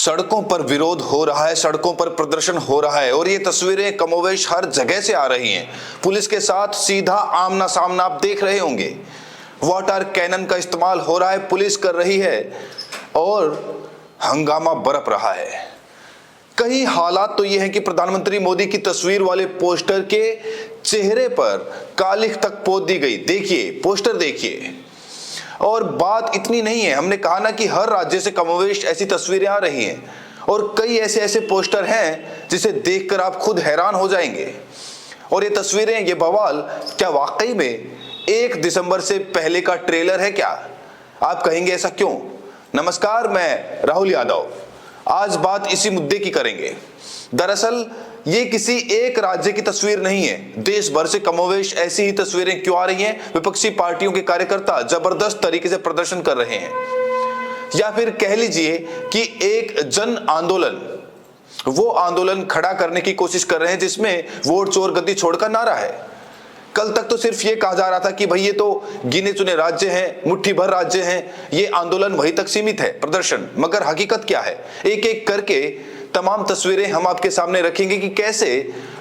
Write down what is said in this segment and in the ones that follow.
सड़कों पर विरोध हो रहा है, सड़कों पर प्रदर्शन हो रहा है और ये तस्वीरें कमोवेश हर जगह से आ रही हैं। पुलिस के साथ सीधा आमना सामना आप देख रहे होंगे। वाटर कैनन का इस्तेमाल हो रहा है, पुलिस कर रही है और हंगामा बरप रहा है। कई हालात तो ये हैं कि प्रधानमंत्री मोदी की तस्वीर वाले पोस्टर के चेहरे पर कालिख तक पोत दी गई। देखिए पोस्टर देखिए। और बात इतनी नहीं है, हमने कहा ना कि हर राज्य से कमोवेश ऐसी तस्वीरें आ रही हैं और कई ऐसे ऐसे पोस्टर हैं जिसे देखकर आप खुद हैरान हो जाएंगे। और ये तस्वीरें, ये बवाल क्या वाकई में 1 दिसंबर से पहले का ट्रेलर है क्या? आप कहेंगे ऐसा क्यों? नमस्कार, मैं राहुल यादव। आज बात इसी मुद्दे की करेंगे। दरअसल ये किसी एक राज्य की तस्वीर नहीं है, देश भर से कमोवेश ऐसी ही तस्वीरें क्यों आ रही हैं? विपक्षी पार्टियों के कार्यकर्ता जबरदस्त तरीके से प्रदर्शन कर रहे हैं, या फिर कह लीजिए कि एक जन आंदोलन, वो आंदोलन खड़ा करने की कोशिश कर रहे हैं जिसमें वोट चोर गद्दी छोड़ का नारा है। कल तक तो सिर्फ ये कहा जा रहा था कि भाई ये तो गिने चुने राज्य हैं, मुट्ठी भर राज्य हैं, ये आंदोलन वहीं तक सीमित है प्रदर्शन। मगर हकीकत क्या है? एक एक करके तमाम तस्वीरें हम आपके सामने रखेंगे कि कैसे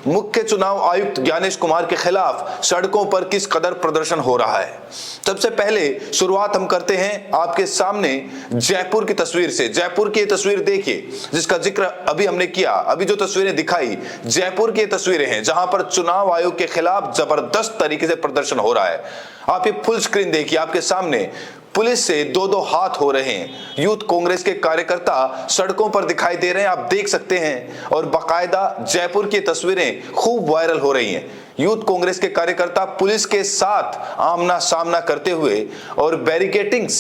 मुख्य चुनाव आयुक्त ज्ञानेश कुमार के खिलाफ सड़कों पर किस कदर प्रदर्शन हो रहा है। सबसे पहले शुरुआत हम करते हैं आपके सामने जयपुर की तस्वीर से। जयपुर की तस्वीर देखिए जिसका जिक्र अभी हमने किया। अभी जो तस्वीरें दिखाई जयपुर की तस्वीरें हैं जहां पर चुनाव आयोग के खिलाफ जबरदस्त तरीके से प्रदर्शन हो रहा है। आप ये फुल स्क्रीन देखिए, आपके सामने पुलिस से दो दो हाथ हो रहे हैं। यूथ कांग्रेस के कार्यकर्ता सड़कों पर दिखाई दे रहे हैं, आप देख सकते हैं। और बाकायदा जयपुर की तस्वीरें खूब वायरल हो रही हैं। यूथ कांग्रेस के कार्यकर्ता पुलिस के साथ आमना सामना करते हुए और बैरिकेटिंग्स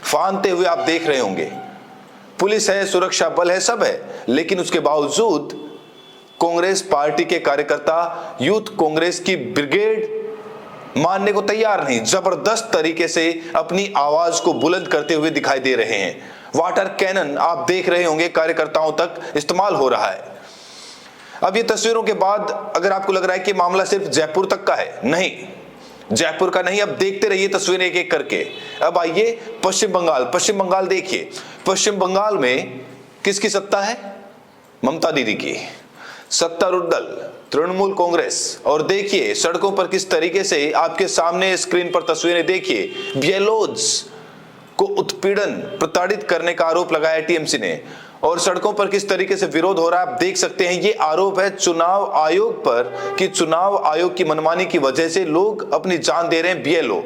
फांदते हुए आप देख रहे होंगे। पुलिस है, सुरक्षा बल है, सब है, लेकिन उसके बावजूद कांग्रेस पार्टी के कार्यकर्ता यूथ कांग्रेस की ब्रिगेड मानने को तैयार नहीं। जबरदस्त तरीके से अपनी आवाज को बुलंद करते हुए दिखाई दे रहे हैं। वाटर कैनन आप देख रहे होंगे कार्यकर्ताओं तक इस्तेमाल हो रहा है। अब ये तस्वीरों के बाद अगर आपको लग रहा है कि मामला सिर्फ जयपुर तक का है, नहीं, जयपुर का नहीं। अब देखते रहिए तस्वीरें एक एक करके। अब आइए पश्चिम बंगाल। पश्चिम बंगाल देखिए। पश्चिम बंगाल में किसकी सत्ता है? ममता दीदी की। सत्तारूढ़ दल तृणमूल कांग्रेस। और देखिए सड़कों पर किस तरीके से आपके सामने स्क्रीन पर तस्वीरें देखिए। बीएलओज को उत्पीड़न, प्रताड़ित करने का आरोप लगाया टीएमसी ने और सड़कों पर किस तरीके से विरोध हो रहा है आप देख सकते हैं। ये आरोप है चुनाव आयोग पर कि चुनाव आयोग की मनमानी की वजह से लोग अपनी जान दे रहे हैं। बीएलओ,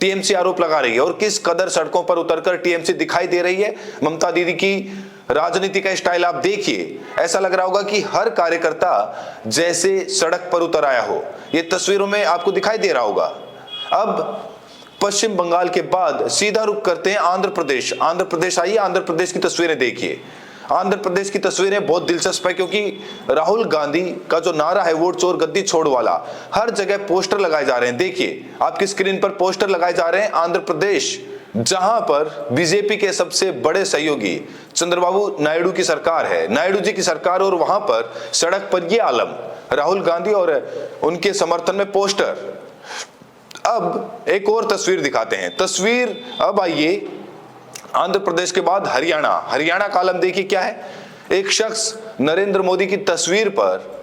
टीएमसी आरोप लगा रही है और किस कदर सड़कों पर उतरकर टीएमसी दिखाई दे रही है। ममता दीदी की राजनीति का स्टाइल आप देखिए, ऐसा लग रहा होगा कि हर कार्यकर्ता जैसे सड़क पर उतर आया हो। ये तस्वीरों में आपको दिखाई दे रहा होगा। अब पश्चिम बंगाल के बाद सीधा रुख करते हैं आंध्र प्रदेश। आंध्र प्रदेश आइए, आंध्र प्रदेश की तस्वीरें देखिए। आंध्र प्रदेश की तस्वीरें बहुत दिलचस्प है क्योंकि राहुल गांधी का जो नारा है वोट चोर गद्दी छोड़ वाला, हर जगह पोस्टर लगाए जा रहे हैं। देखिए आपकी स्क्रीन पर पोस्टर लगाए जा रहे हैं। आंध्र प्रदेश जहां पर बीजेपी के सबसे बड़े सहयोगी चंद्रबाबू नायडू की सरकार है, नायडू जी की सरकार, और वहां पर सड़क पर ये आलम राहुल गांधी और उनके समर्थन में पोस्टर। अब एक और तस्वीर दिखाते हैं। तस्वीर अब आइए आंध्र प्रदेश के बाद हरियाणा। हरियाणा का आलम देखिए क्या है। एक शख्स नरेंद्र मोदी की तस्वीर पर,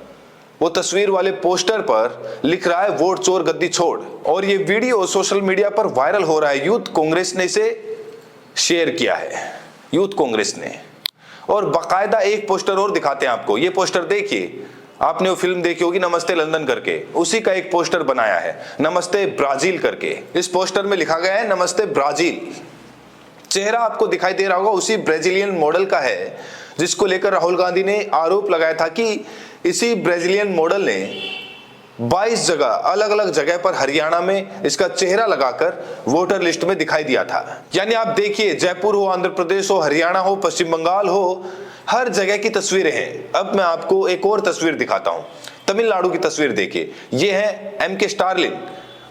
वो तस्वीर वाले पोस्टर पर लिख रहा है वोट चोर गद्दी छोड़, और ये वीडियो सोशल मीडिया पर वायरल हो रहा है। यूथ कांग्रेस ने इसे शेयर किया है, यूथ कांग्रेस ने। और बाकायदा एक पोस्टर और दिखाते हैं आपको। ये पोस्टर देखिए, आपने वो फिल्म देखी होगी नमस्ते लंदन करके, उसी का एक पोस्टर बनाया है नमस्ते ब्राजील करके। इस पोस्टर में लिखा गया है नमस्ते ब्राजील। चेहरा आपको दिखाई दे रहा होगा उसी ब्राजीलियन मॉडल का है जिसको लेकर राहुल गांधी ने आरोप लगाया था कि इसी ब्राजीलियन मॉडल ने 22 जगह, अलग अलग जगह पर हरियाणा में इसका चेहरा लगाकर वोटर लिस्ट में दिखाई दिया था। यानी आप देखिए, जयपुर हो, आंध्र प्रदेश हो, हरियाणा हो, पश्चिम बंगाल हो, हर जगह की तस्वीरें हैं। अब मैं आपको एक और तस्वीर दिखाता हूं। तमिलनाडु की तस्वीर देखिए। ये है एमके स्टालिन,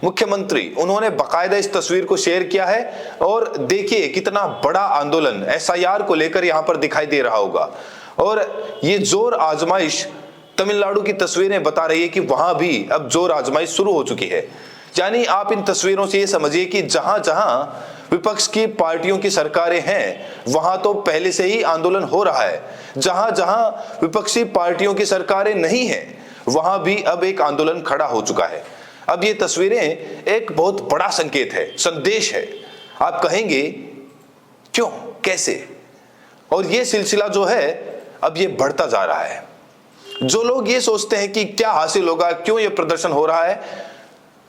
मुख्यमंत्री। उन्होंने बाकायदा इस तस्वीर को शेयर किया है और देखिए कितना बड़ा आंदोलन एसआईआर को लेकर यहां पर दिखाई दे रहा होगा। और ये जोर आजमाइश तमिलनाडु की तस्वीरें बता रही है कि वहां भी अब जोर आजमाइश शुरू हो चुकी है। यानी आप इन तस्वीरों से ये समझिए कि जहां जहां विपक्ष की पार्टियों की सरकारें हैं वहां तो पहले से ही आंदोलन हो रहा है। जहां जहां विपक्षी पार्टियों की सरकारें नहीं हैं वहां भी अब एक आंदोलन खड़ा हो चुका है। अब ये तस्वीरें एक बहुत बड़ा संकेत है, संदेश है। आप कहेंगे क्यों, कैसे? और ये सिलसिला जो है अब ये बढ़ता जा रहा है। जो लोग ये सोचते हैं कि क्या हासिल होगा, क्यों ये प्रदर्शन हो रहा है,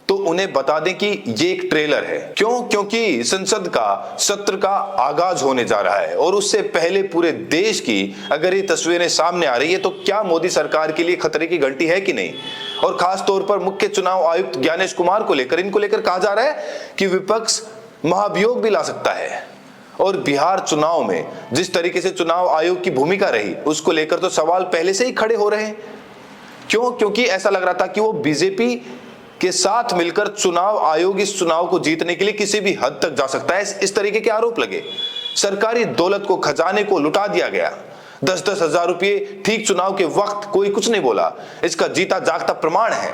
तो उन्हें बता दें कि ये एक ट्रेलर है। क्यों? क्योंकि संसद का सत्र का आगाज होने जा रहा है और उससे पहले पूरे देश की अगर ये तस्वीरें सामने आ रही है तो क्या मोदी सरकार के लिए खतरे की घंटी है कि नहीं? और खास तौर पर मुख्य चुनाव आयुक्त ज्ञानेश कुमार को लेकर, इनको लेकर कहा जा रहा है कि विपक्ष महाभियोग भी ला सकता है। और बिहार चुनाव में जिस तरीके से चुनाव आयोग की भूमिका रही उसको लेकर तो सवाल पहले से ही खड़े हो रहे हैं। क्यों? क्योंकि ऐसा लग रहा था कि वो बीजेपी के साथ मिलकर चुनाव आयोग इस चुनाव को जीतने के लिए किसी भी हद तक जा सकता है, इस तरीके के आरोप लगे। सरकारी दौलत को, खजाने को लुटा दिया गया। 10-10 हजार रुपये ठीक चुनाव के वक्त कोई कुछ नहीं बोला, इसका जीता जागता प्रमाण है।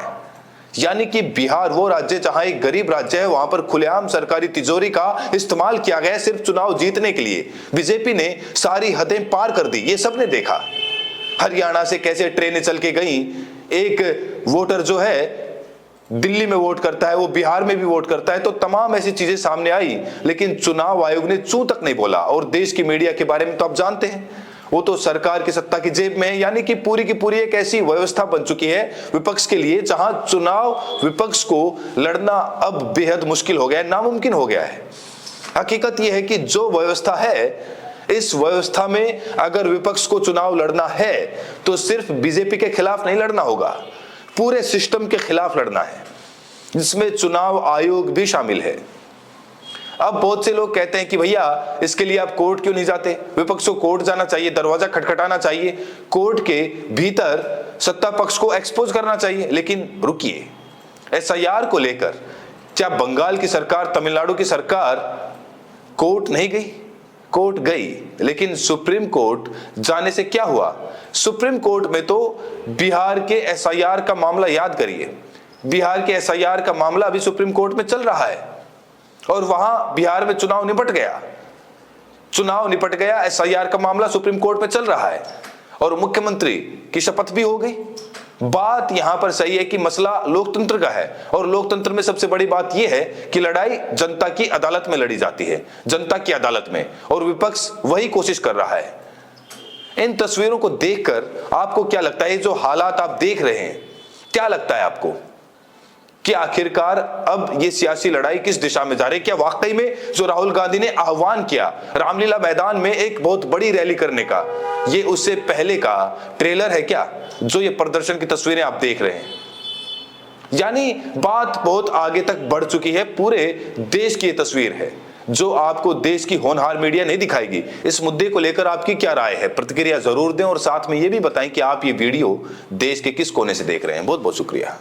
यानी कि बिहार वो राज्य जहां एक गरीब राज्य है वहां पर खुलेआम सरकारी तिजोरी का इस्तेमाल किया गया सिर्फ चुनाव जीतने के लिए। बीजेपी ने सारी हदें पार कर दी, ये सबने देखा। हरियाणा से कैसे ट्रेनें चल के गई, एक वोटर जो है दिल्ली में वोट करता है वो बिहार में भी वोट करता है, तो तमाम ऐसी चीजें सामने आई, लेकिन चुनाव आयोग ने चू तक नहीं बोला। और देश की मीडिया के बारे में तो आप जानते हैं, वो तो सरकार की सत्ता की जेब में है। यानी कि पूरी की पूरी एक ऐसी व्यवस्था बन चुकी है विपक्ष के लिए जहां चुनाव विपक्ष को लड़ना अब बेहद मुश्किल हो गया है, नामुमकिन हो गया है। हकीकत यह है कि जो व्यवस्था है, इस व्यवस्था में अगर विपक्ष को चुनाव लड़ना है तो सिर्फ बीजेपी के खिलाफ नहीं लड़ना होगा, पूरे सिस्टम के खिलाफ लड़ना है, जिसमें चुनाव आयोग भी शामिल है। अब बहुत से लोग कहते हैं कि भैया इसके लिए आप कोर्ट क्यों नहीं जाते? विपक्ष को कोर्ट जाना चाहिए, दरवाजा खटखटाना चाहिए, कोर्ट के भीतर सत्ता पक्ष को एक्सपोज करना चाहिए। लेकिन रुकिए, एसआईआर को लेकर क्या बंगाल की सरकार, तमिलनाडु की सरकार कोर्ट नहीं गई? कोर्ट गई, लेकिन सुप्रीम कोर्ट जाने से क्या हुआ? सुप्रीम कोर्ट में तो बिहार के एसआईआर का मामला याद करिए, बिहार के एसआईआर का मामला अभी सुप्रीम कोर्ट में चल रहा है और वहां बिहार में चुनाव निपट गया, एसआईआर का मामला सुप्रीम कोर्ट में चल रहा है और मुख्यमंत्री की शपथ भी हो गई। बात यहां पर सही है कि मसला लोकतंत्र का है और लोकतंत्र में सबसे बड़ी बात यह है कि लड़ाई जनता की अदालत में लड़ी जाती है, जनता की अदालत में, और विपक्ष वही कोशिश कर रहा है। इन तस्वीरों को देखकर आपको क्या लगता है? जो हालात आप देख रहे हैं, क्या लगता है आपको कि आखिरकार अब ये सियासी लड़ाई किस दिशा में जा रही है? क्या वाकई में जो राहुल गांधी ने आह्वान किया रामलीला मैदान में एक बहुत बड़ी रैली करने का, ये उससे पहले का ट्रेलर है क्या, जो ये प्रदर्शन की तस्वीरें आप देख रहे हैं? यानी बात बहुत आगे तक बढ़ चुकी है, पूरे देश की ये तस्वीर है जो आपको देश की होनहार मीडिया नहीं दिखाएगी। इस मुद्दे को लेकर आपकी क्या राय है? प्रतिक्रिया जरूर दें और साथ में ये भी बताएं कि आप ये वीडियो देश के किस कोने से देख रहे हैं। बहुत बहुत शुक्रिया।